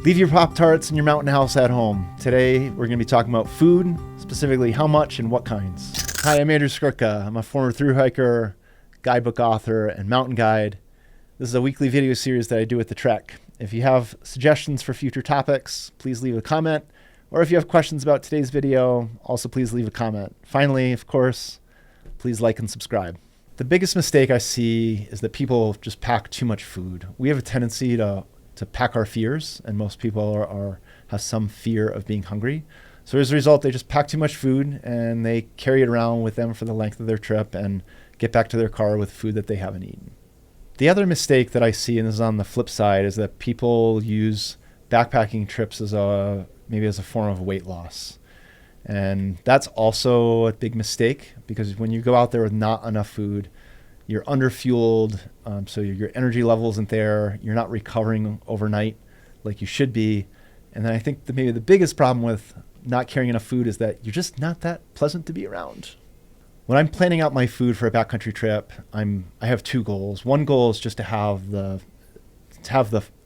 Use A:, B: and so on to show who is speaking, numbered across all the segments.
A: Leave your Pop-Tarts in your mountain house at home. Today, we're going to be talking about food, specifically how much and what kinds. Hi, I'm Andrew Skurka. I'm a former thru-hiker, guidebook author, and mountain guide. This is a weekly video series that I do at the Trek. If you have suggestions for future topics, please leave a comment. Or if you have questions about today's video, also please leave a comment. Finally, of course, please like and subscribe. The biggest mistake I see is that people just pack too much food. We have a tendency to pack our fears, and most people have some fear of being hungry. So as a result, they just pack too much food and they carry it around with them for the length of their trip and get back to their car with food that they haven't eaten. The other mistake that I see, and this is on the flip side, is that people use backpacking trips maybe as a form of weight loss. And that's also a big mistake, because when you go out there with not enough food, you're underfueled, so your energy level isn't there. You're not recovering overnight like you should be. And then I think that maybe the biggest problem with not carrying enough food is that you're just not that pleasant to be around. When I'm planning out my food for a backcountry trip, I have two goals. One goal is just to have the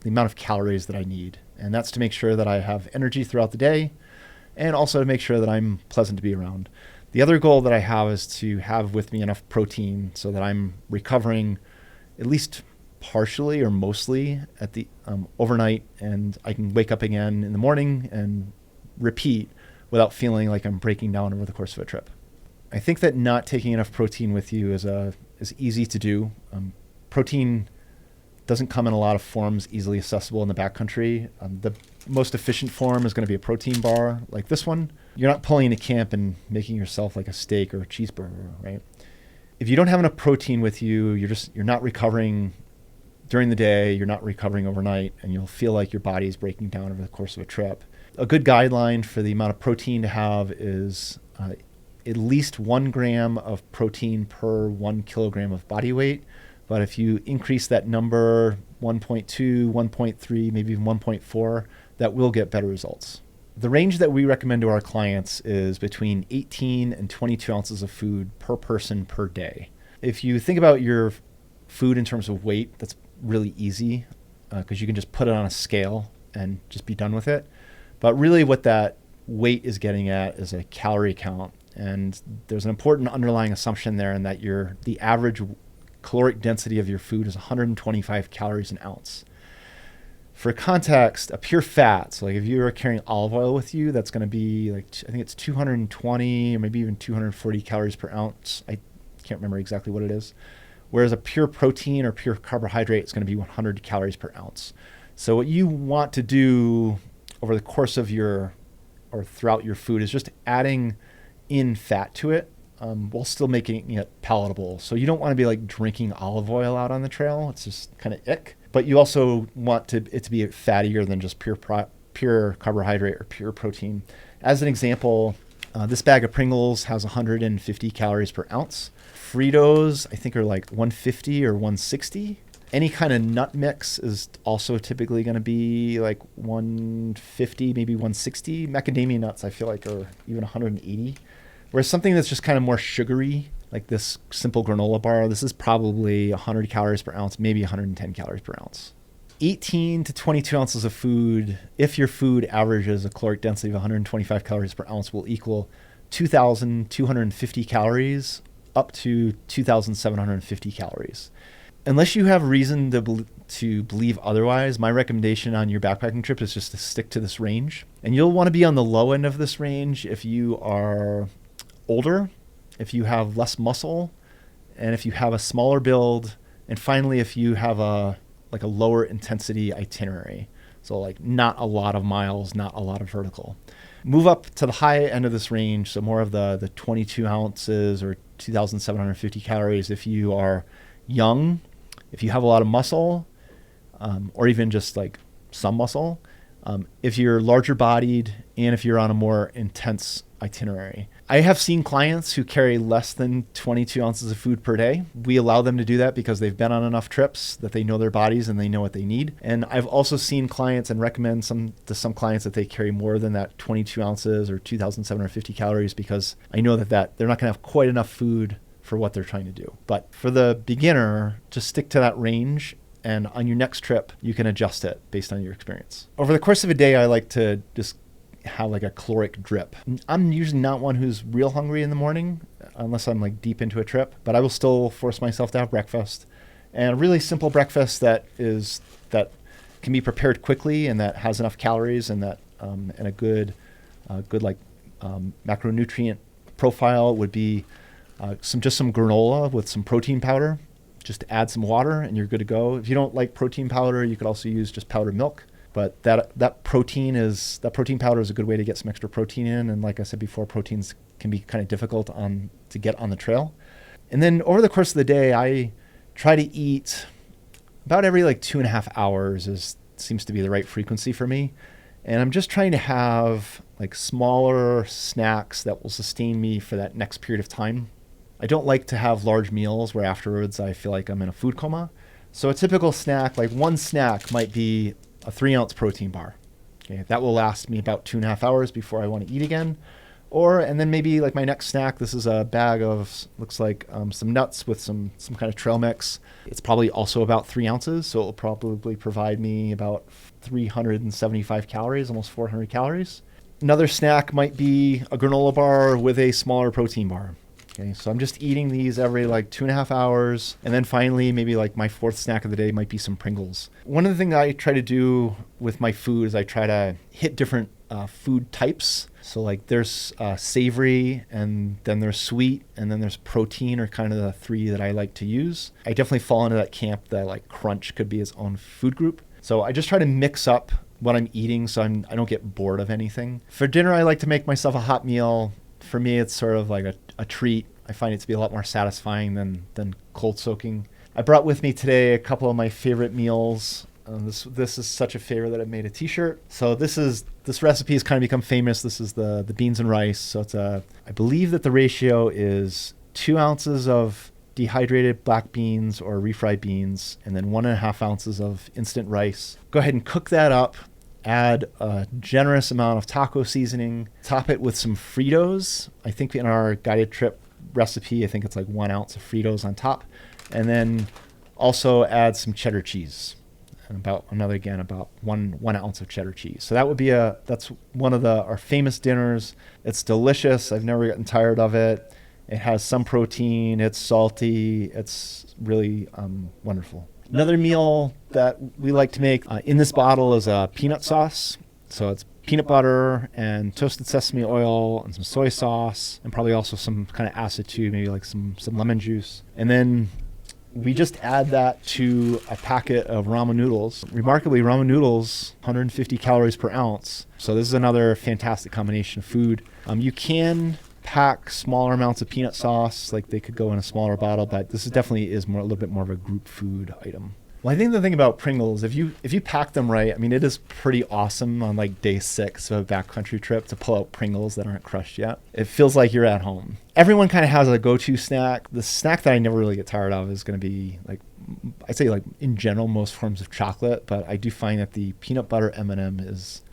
A: amount of calories that I need, and that's to make sure that I have energy throughout the day, and also to make sure that I'm pleasant to be around. The other goal that I have is to have with me enough protein so that I'm recovering at least partially or mostly at the overnight, and I can wake up again in the morning and repeat without feeling like I'm breaking down over the course of a trip. I think that not taking enough protein with you is easy to do. Protein doesn't come in a lot of forms easily accessible in the backcountry. The most efficient form is going to be a protein bar like this one. You're not pulling into camp and making yourself like a steak or a cheeseburger, right? If you don't have enough protein with you, you're not recovering during the day, you're not recovering overnight, and you'll feel like your body is breaking down over the course of a trip. A good guideline for the amount of protein to have is at least 1 gram of protein per 1 kilogram of body weight. But if you increase that number, 1.2, 1.3, maybe even 1.4, that will get better results. The range that we recommend to our clients is between 18 and 22 ounces of food per person per day. If you think about your food in terms of weight, that's really easy because you can just put it on a scale and just be done with it. But really what that weight is getting at is a calorie count. And there's an important underlying assumption there in that the average caloric density of your food is 125 calories an ounce. For context, a pure fat, so like if you are carrying olive oil with you, that's going to be like, I think it's 220 or maybe even 240 calories per ounce. I can't remember exactly what it is. Whereas a pure protein or pure carbohydrate is going to be 100 calories per ounce. So what you want to do over the course of throughout your food is just adding in fat to it while still making it palatable. So you don't want to be like drinking olive oil out on the trail. It's just kind of ick. But you also want it to be fattier than just pure carbohydrate or pure protein. As an example, this bag of Pringles has 150 calories per ounce. Fritos, I think, are like 150 or 160. Any kind of nut mix is also typically going to be like 150, maybe 160. Macadamia nuts, I feel like, are even 180. Whereas something that's just kind of more sugary, like this simple granola bar, this is probably 100 calories per ounce, maybe 110 calories per ounce. 18 to 22 ounces of food, if your food averages a caloric density of 125 calories per ounce, will equal 2,250 calories up to 2,750 calories. Unless you have reason to believe otherwise, my recommendation on your backpacking trip is just to stick to this range. And you'll want to be on the low end of this range if you are older, if you have less muscle, and if you have a smaller build, and finally if you have a lower intensity itinerary. So like not a lot of miles, not a lot of vertical. Move up to the high end of this range, so more of the 22 ounces or 2,750 calories if you are young, if you have a lot of muscle, or even just like some muscle, if you're larger bodied, and if you're on a more intense itinerary. I have seen clients who carry less than 22 ounces of food per day. We allow them to do that because they've been on enough trips that they know their bodies and they know what they need. And I've also seen clients and recommend to some clients that they carry more than that 22 ounces or 2,750 calories because I know that they're not going to have quite enough food for what they're trying to do. But for the beginner, just stick to that range and on your next trip, you can adjust it based on your experience. Over the course of a day, I like to just have like a caloric drip. I'm usually not one who's real hungry in the morning unless I'm like deep into a trip, but I will still force myself to have breakfast. And a really simple breakfast that can be prepared quickly and that has enough calories and that and a good macronutrient profile would be some granola with some protein powder. Just add some water and you're good to go. If you don't like protein powder, you could also use just powdered milk. But that protein powder is a good way to get some extra protein in. And like I said before, proteins can be kind of difficult to get on the trail. And then over the course of the day, I try to eat about every 2.5 hours seems to be the right frequency for me. And I'm just trying to have smaller snacks that will sustain me for that next period of time. I don't like to have large meals where afterwards I feel like I'm in a food coma. So a typical snack, one snack might be a 3-ounce protein bar. Okay, that will last me about 2.5 hours before I want to eat again. And then maybe my next snack, this is a bag of, looks like some nuts with some kind of trail mix. It's probably also about 3 ounces, so it will probably provide me about 375 calories, almost 400 calories. Another snack might be a granola bar with a smaller protein bar. Okay, so I'm just eating these every 2.5 hours. And then finally, maybe my fourth snack of the day might be some Pringles. One of the things I try to do with my food is I try to hit different food types. So there's savory, and then there's sweet, and then there's protein, are kind of the three that I like to use. I definitely fall into that camp that crunch could be its own food group. So I just try to mix up what I'm eating so I don't get bored of anything. For dinner, I like to make myself a hot meal. For me, it's sort of like a treat. I find it to be a lot more satisfying than cold soaking. I brought with me today a couple of my favorite meals. This is such a favorite that I made a t-shirt. So this recipe has kind of become famous. This is the beans and rice. So I believe that the ratio is 2 ounces of dehydrated black beans or refried beans, and then 1.5 ounces of instant rice. Go ahead and cook that up. Add a generous amount of taco seasoning. Top it with some Fritos. I think in our guided trip recipe, I think it's 1 ounce of Fritos on top. And then also add some cheddar cheese. And about 1 ounce of cheddar cheese. So that would be that's one of our famous dinners. It's delicious. I've never gotten tired of it. It has some protein. It's salty. It's really wonderful. Another meal that we like to make in this bottle is a peanut sauce. So it's peanut butter and toasted sesame oil and some soy sauce and probably also some kind of acid too, maybe some lemon juice. And then we just add that to a packet of ramen noodles. Remarkably, ramen noodles, 150 calories per ounce. So this is another fantastic combination of food. You can pack smaller amounts of peanut sauce, they could go in a smaller bottle, but this definitely is a little bit more of a group food item. Well, I think the thing about Pringles, if you pack them right, it is pretty awesome on day 6 of a backcountry trip to pull out Pringles that aren't crushed yet. It feels like you're at home. Everyone kind of has a go-to snack. The snack that I never really get tired of is going to be I'd say in general most forms of chocolate, but I do find that the peanut butter M&M is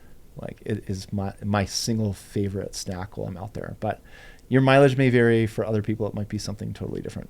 A: it is my single favorite snack while I'm out there. But your mileage may vary. For other people, it might be something totally different.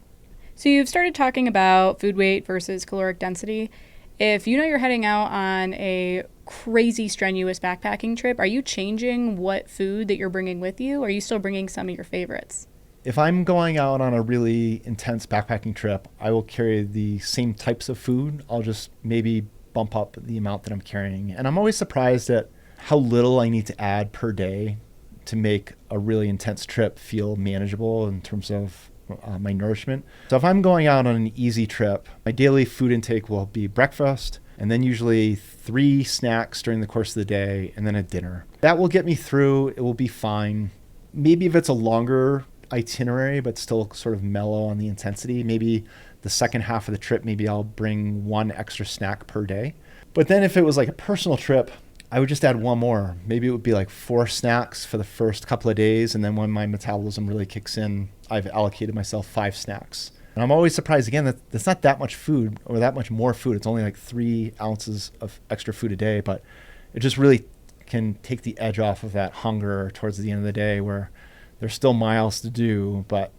B: So you've started talking about food weight versus caloric density. If you know you're heading out on a crazy strenuous backpacking trip, are you changing what food that you're bringing with you? Or are you still bringing some of your favorites?
A: If I'm going out on a really intense backpacking trip, I will carry the same types of food. I'll just maybe bump up the amount that I'm carrying. And I'm always surprised at how little I need to add per day to make a really intense trip feel manageable in terms of my nourishment. So if I'm going out on an easy trip, my daily food intake will be breakfast and then usually 3 snacks during the course of the day and then a dinner. That will get me through. It will be fine. Maybe if it's a longer itinerary but still sort of mellow on the intensity, maybe the second half of the trip, maybe I'll bring 1 extra snack per day. But then if it was a personal trip, I would just add 1 more. Maybe it would be 4 snacks for the first couple of days. And then when my metabolism really kicks in, I've allocated myself 5 snacks. And I'm always surprised, again, that that's not that much food or that much more food. It's only 3 ounces of extra food a day, but it just really can take the edge off of that hunger towards the end of the day where there's still miles to do, but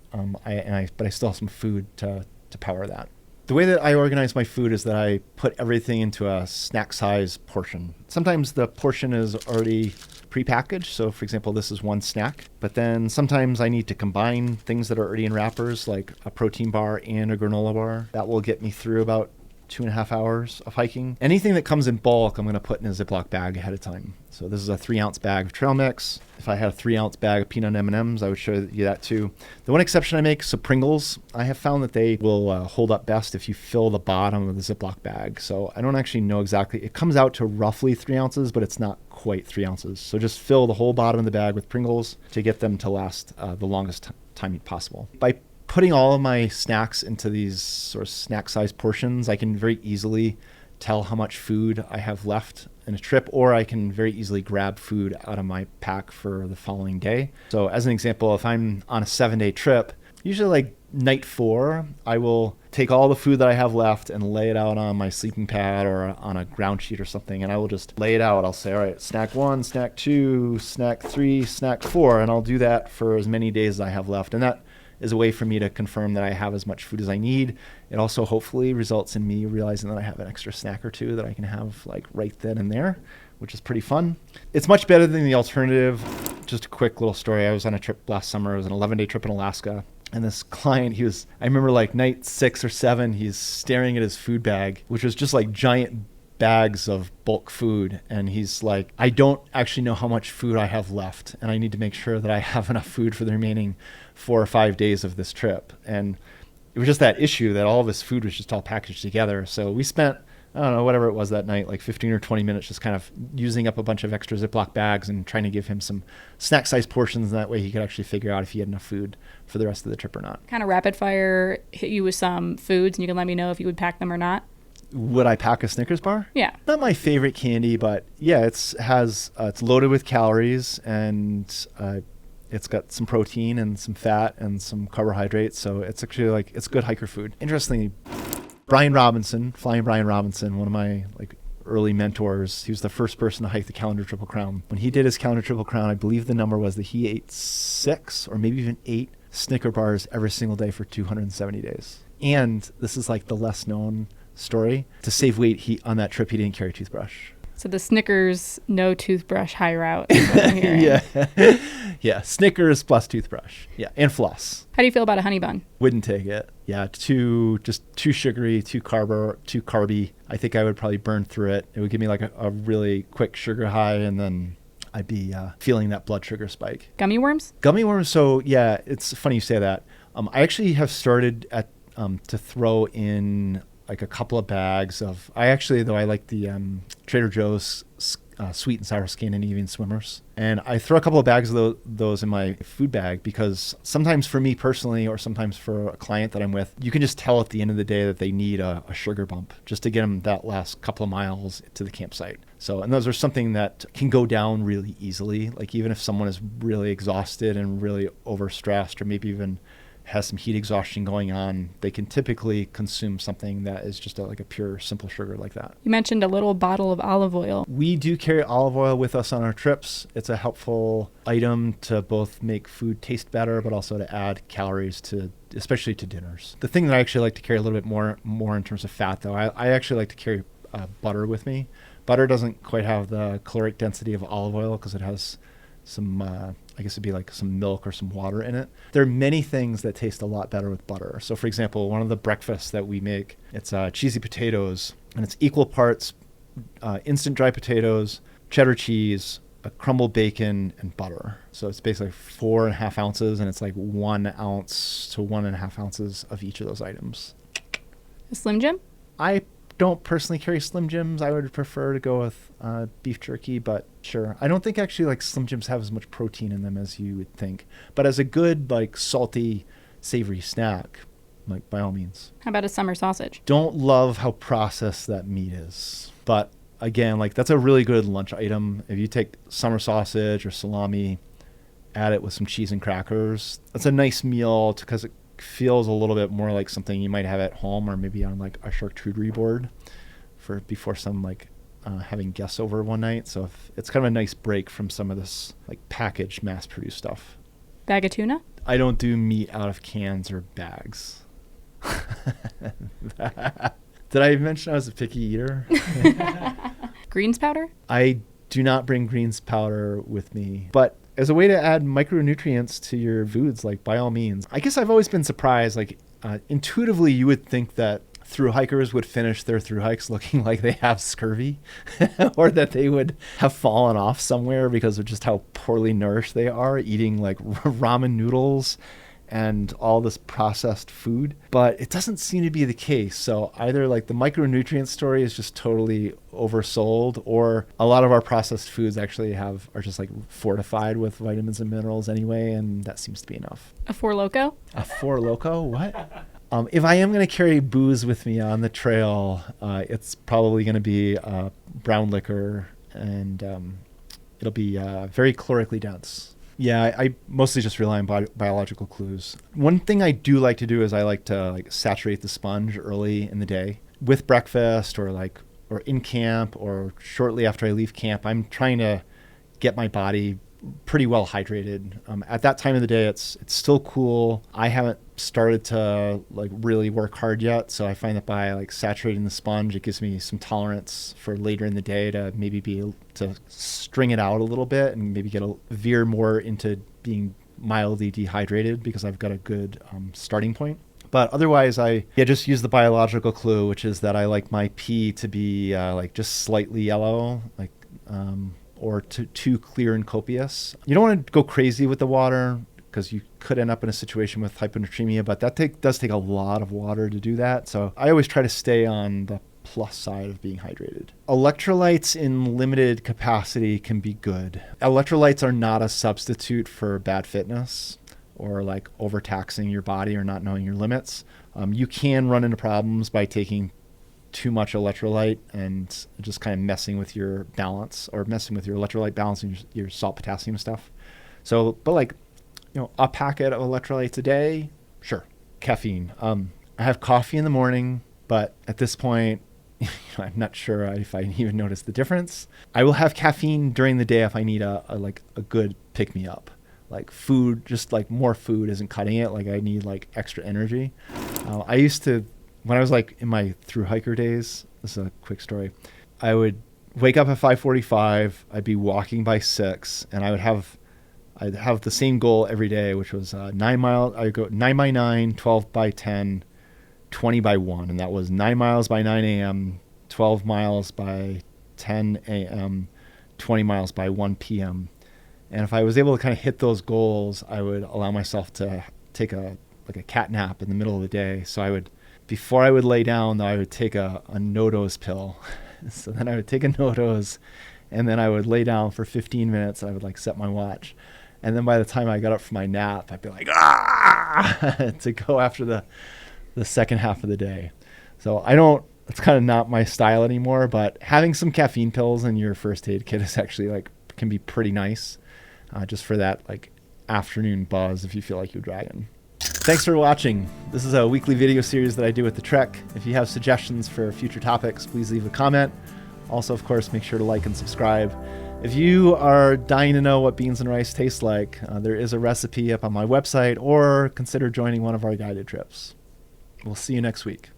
A: I still have some food to power that. The way that I organize my food is that I put everything into a snack size portion. Sometimes the portion is already prepackaged. So for example, this is one snack, but then sometimes I need to combine things that are already in wrappers, like a protein bar and a granola bar. That will get me through about 2.5 hours of hiking. Anything that comes in bulk, I'm going to put in a Ziploc bag ahead of time. So this is a 3-ounce bag of trail mix. If I had a 3-ounce bag of peanut M&Ms, I would show you that too. The one exception I make, so Pringles, I have found that they will hold up best if you fill the bottom of the Ziploc bag. So I don't actually know exactly. It comes out to roughly 3 ounces, but it's not quite 3 ounces. So just fill the whole bottom of the bag with Pringles to get them to last the longest time possible. By putting all of my snacks into these sort of snack sized portions, I can very easily tell how much food I have left in a trip, or I can very easily grab food out of my pack for the following day. So as an example, if I'm on a 7-day trip, usually like night 4, I will take all the food that I have left and lay it out on my sleeping pad or on a ground sheet or something, and I will just lay it out. I'll say, all right, snack 1, snack 2, snack 3, snack 4, and I'll do that for as many days as I have left. And that is a way for me to confirm that I have as much food as I need. It also hopefully results in me realizing that I have an extra snack or two that I can have like right then and there, which is pretty fun. It's much better than the alternative. Just a quick little story. I was on a trip last summer. It was an 11-day trip in Alaska. And this client, I remember like night 6 or 7, he's staring at his food bag, which was just like giant bags of bulk food, and he's like, I don't actually know how much food I have left, and I need to make sure that I have enough food for the remaining 4 or 5 days of this trip. And it was just that issue that all of his food was just all packaged together. So we spent, I don't know, whatever it was that night, like 15 or 20 minutes just kind of using up a bunch of extra Ziploc bags and trying to give him some snack size portions, and that way he could actually figure out if he had enough food for the rest of the trip or not.
B: Kind of rapid fire hit you with some foods, and you can let me know if you would pack them or not.
A: Would I pack a Snickers bar?
B: Yeah.
A: Not my favorite candy, but yeah, it's loaded with calories, and it's got some protein and some fat and some carbohydrates. So it's actually it's good hiker food. Interestingly, Flying Brian Robinson, one of my early mentors, he was the first person to hike the Calendar Triple Crown. When he did his Calendar Triple Crown, I believe the number was that he ate 6 or maybe even 8 Snicker bars every single day for 270 days. And this is like the less known story. To save weight, on that trip, he didn't carry a toothbrush.
B: So the Snickers, no toothbrush high route. Yeah.
A: Yeah. Snickers plus toothbrush. Yeah. And floss.
B: How do you feel about a honey bun?
A: Wouldn't take it. Yeah. Too sugary, too carby. I think I would probably burn through it. It would give me like a really quick sugar high, and then I'd be feeling that blood sugar spike.
B: Gummy worms?
A: Gummy worms. So yeah, it's funny you say that. I actually have started to throw in like a couple of bags of, I like the Trader Joe's sweet and sour Scandinavian swimmers. And I throw a couple of bags of those in my food bag, because sometimes for me personally, or sometimes for a client that I'm with, you can just tell at the end of the day that they need a sugar bump just to get them that last couple of miles to the campsite. So, and those are something that can go down really easily. Like even if someone is really exhausted and really overstressed, or maybe even has some heat exhaustion going on, they can typically consume something that is just like a pure simple sugar like that.
B: You mentioned a little bottle of olive oil.
A: We do carry olive oil with us on our trips. It's a helpful item to both make food taste better, but also to add calories especially to dinners. The thing that I actually like to carry a little bit more in terms of fat, though, I actually like to carry butter with me. Butter doesn't quite have the caloric density of olive oil because it has some, I guess it'd be like some milk or some water in it. There are many things that taste a lot better with butter. So for example, one of the breakfasts that we make, it's cheesy potatoes, and it's equal parts instant dry potatoes, cheddar cheese, crumbled bacon, and butter. So it's basically 4.5 ounces, and it's like 1 ounce to 1.5 ounces of each of those items.
B: A Slim Jim?
A: I don't personally carry Slim Jims. I would prefer to go with beef jerky, but sure. I don't think actually Slim Jims have as much protein in them as you would think. But as a good salty, savory snack, by all means.
B: How about a summer sausage?
A: Don't love how processed that meat is. But again, that's a really good lunch item. If you take summer sausage or salami, add it with some cheese and crackers, that's a nice meal because it feels a little bit more like something you might have at home, or maybe on a charcuterie board before some having guests over one night. So it's kind of a nice break from some of this packaged mass-produced stuff.
B: Bag of tuna?
A: I don't do meat out of cans or bags. Did I mention I was a picky eater?
B: Greens powder?
A: I do not bring greens powder with me, but as a way to add micronutrients to your foods, like by all means. I guess I've always been surprised, like intuitively you would think that thru hikers would finish their thru hikes looking like they have scurvy or that they would have fallen off somewhere because of just how poorly nourished they are, eating like ramen noodles and all this processed food. But it doesn't seem to be the case. So either like the micronutrient story is just totally oversold, or a lot of our processed foods actually are just like fortified with vitamins and minerals anyway, and that seems to be enough.
B: A Four Loko?
A: A Four Loko? What? If I am going to carry booze with me on the trail, it's probably going to be brown liquor, and it'll be very calorically dense. Yeah, I mostly just rely on biological clues. One thing I do like to do is I like to like saturate the sponge early in the day with breakfast, or in camp, or shortly after I leave camp. I'm trying to get my body pretty well hydrated. At that time of the day, it's still cool. I haven't started to like really work hard yet, so I find that by like saturating the sponge, it gives me some tolerance for later in the day to maybe be able to string it out a little bit and maybe veer more into being mildly dehydrated, because I've got a good starting point. But otherwise, I just use the biological clue, which is that I like my pee to be like just slightly yellow, like or too clear and copious. You don't want to go crazy with the water, because you could end up in a situation with hyponatremia, but that does take a lot of water to do that. So I always try to stay on the plus side of being hydrated. Electrolytes in limited capacity can be good. Electrolytes are not a substitute for bad fitness or like overtaxing your body or not knowing your limits. You can run into problems by taking too much electrolyte and just kind of messing with your balance, or messing with your electrolyte balance and your salt, potassium stuff. So, but like, a packet of electrolytes a day, sure. Caffeine. I have coffee in the morning, but at this point, I'm not sure if I even notice the difference. I will have caffeine during the day if I need a good pick me up. Like food, just like more food isn't cutting it. Like I need like extra energy. I used to, when I was like in my thru hiker days, this is a quick story, I would wake up at 5:45, I'd be walking by 6, and I'd have the same goal every day, which was 9 miles. I go 9 by 9, 12 by 10, 20 by 1. And that was 9 miles by 9 a.m., 12 miles by 10 a.m., 20 miles by 1 p.m. And if I was able to kind of hit those goals, I would allow myself to take a cat nap in the middle of the day. So before I would lay down, though, I would take a no-dose pill. So then I would take a no-dose, and then I would lay down for 15 minutes. And I would like set my watch. And then by the time I got up from my nap, I'd be like, to go after the second half of the day. So it's kind of not my style anymore, but having some caffeine pills in your first aid kit is actually can be pretty nice, just for that like afternoon buzz if you feel like you're dragging. Thanks for watching. This is a weekly video series that I do with the Trek. If you have suggestions for future topics, please leave a comment. Also, of course, make sure to like and subscribe. If you are dying to know what beans and rice taste like, there is a recipe up on my website, or consider joining one of our guided trips. We'll see you next week.